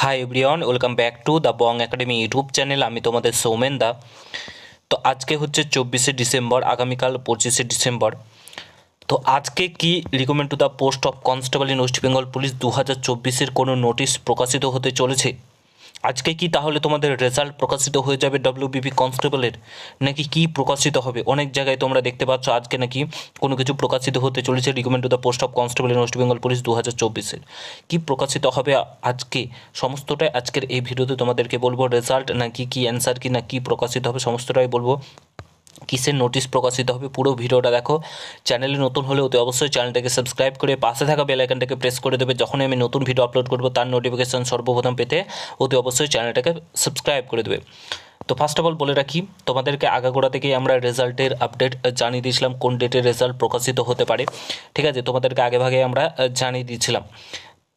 Hi everyone, welcome back to the Bong academy YouTube channel. আমি তোমাদের সৌমেন দা। তো আজকে হচ্ছে 24শে ডিসেম্বর, আগামীকাল 25শে ডিসেম্বর। তো আজকে কি recommend to the post of constable in West Bengal police 2024-এর কোনো নোটিশ প্রকাশিত হতে চলেছে? আজকে কি তাহলে তোমাদের রেজাল্ট প্রকাশিত হয়ে যাবে ডব্লিউবিপি কনস্টেবলের, নাকি কি প্রকাশিত হবে? অনেক জায়গায় তোমরা দেখতে পাচ্ছ আজকে নাকি কোনো কিছু প্রকাশিত হতে চলেছে recommend to the post of constable in West Bengal police 2024-এর। কী প্রকাশিত হবে আজকে, সমস্তটাই আজকের এই ভিডিওতে তোমাদেরকে বলবো। রেজাল্ট নাকি কি অ্যান্সার কি না কি প্রকাশিত হবে সমস্তটাই বলবো। কিসের নোটিশ প্রকাশিত হবে পুরো ভিডিওটা দেখো। চ্যানেলে নতুন হলে অতি অবশ্যই চ্যানেলটাকে সাবস্ক্রাইব করে পাশে থাকা বেল আইকনটাকে প্রেস করে দেবে। যখনই আমি নতুন ভিডিও আপলোড করবো তার নোটিফিকেশন সর্বপ্রথম পেতে অতি অবশ্যই চ্যানেলটাকে সাবস্ক্রাইব করে দেবে। তো ফার্স্ট অফ অল বলে রাখি, তোমাদেরকে আগাগোড়া থেকেই আমরা রেজাল্টের আপডেট জানিয়ে দিয়েছিলাম কোন ডেটে রেজাল্ট প্রকাশিত হতে পারে। ঠিক আছে, তোমাদেরকে আগেভাগে আমরা জানিয়ে দিয়েছিলাম।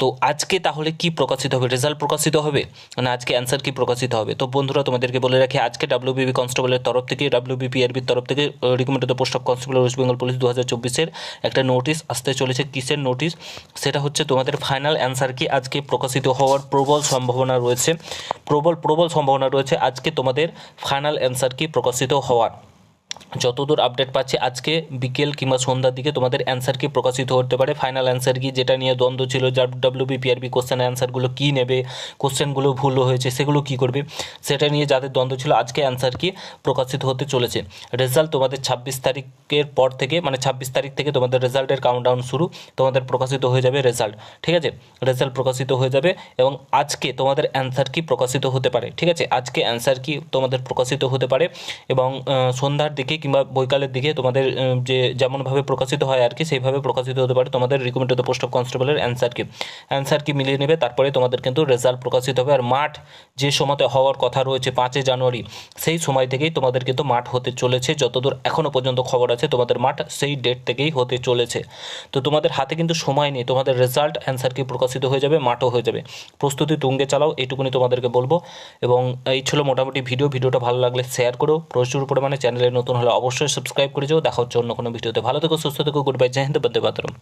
তো আজকে তাহলে কি প্রকাশিত হবে? রেজাল্ট প্রকাশিত হবে না আজকে অ্যান্সার কি প্রকাশিত হবে? তো বন্ধুরা, তোমাদেরকে বলে রাখি, আজকে ডাব্লিউবিপি কনস্টেবলের তরফ থেকে, ডাব্লিউবিপিআরবির তরফ থেকে recommend to the post of constable West Bengal police 2024-এর একটা নোটিশ আসতে চলেছে। কিসের নোটিশ? সেটা হচ্ছে তোমাদের ফাইনাল অ্যান্সার কি আজকে প্রকাশিত হওয়ার প্রবল সম্ভাবনা রয়েছে। প্রবল সম্ভাবনা রয়েছে আজকে তোমাদের ফাইনাল অ্যান্সার কি প্রকাশিত হওয়ার। যতদূর আপডেট পাচ্ছি আজকে বিকেল কিংবা সন্ধ্যার দিকে তোমাদের অ্যান্সার কি প্রকাশিত হতে পারে। ফাইনাল অ্যান্সার কি, যেটা নিয়ে দ্বন্দ্ব ছিল, যার ডাব্লিউবিপিআরবি কোশ্চেন অ্যান্সারগুলো কী নেবে, কোশ্চেনগুলো ভুল হয়েছে সেগুলো কী করবে, সেটা নিয়ে যাদের দ্বন্দ্ব ছিল আজকে অ্যান্সার কি প্রকাশিত হতে চলেছে। রেজাল্ট তোমাদের 26 তারিখের পর থেকে, মানে 26 তারিখ থেকে তোমাদের রেজাল্টের কাউন্টডাউন শুরু, তোমাদের প্রকাশিত হয়ে যাবে রেজাল্ট। ঠিক আছে, রেজাল্ট প্রকাশিত হয়ে যাবে এবং আজকে তোমাদের অ্যান্সার কি প্রকাশিত হতে পারে। ঠিক আছে, আজকে অ্যান্সার কি তোমাদের প্রকাশিত হতে পারে এবং সন্ধ্যার দিকে কিংবা বৈকালের দিকে তোমাদের যে যেমনভাবে প্রকাশিত হয় আর কি সেইভাবে প্রকাশিত হতে পারে তোমাদের recommend to the post of কনস্টেবলের অ্যান্সার কি মিলিয়ে নেবে। তারপরে তোমাদের কিন্তু রেজাল্ট প্রকাশিত হবে। আর মাঠ যে সময়তে হওয়ার কথা রয়েছে 5 জানুয়ারি, সেই সময় থেকেই তোমাদের কিন্তু মাঠ হতে চলেছে। যতদূর এখনও পর্যন্ত খবর আছে তোমাদের মাঠ সেই ডেট থেকেই হতে চলেছে। তো তোমাদের হাতে কিন্তু সময় নেই, তোমাদের রেজাল্ট অ্যান্সার কি প্রকাশিত হয়ে যাবে, মাঠও হয়ে যাবে। প্রস্তুতি তুঙ্গে চালাও, এইটুকুনি তোমাদেরকে বলবো। এবং এই ছিল মোটামুটি ভিডিওটা ভালো লাগলে শেয়ার করো, প্রচুর পরিমাণে চ্যানেলে নতুন হলে অবশ্যই সাবস্ক্রাইব করে যাও। দেখা হচ্ছে অন্য কোনো ভিডিওতে। ভালো থেকো, সুস্থ থেকো, গুড বাই, জয় হিন্দ, বন্দে মাতরম।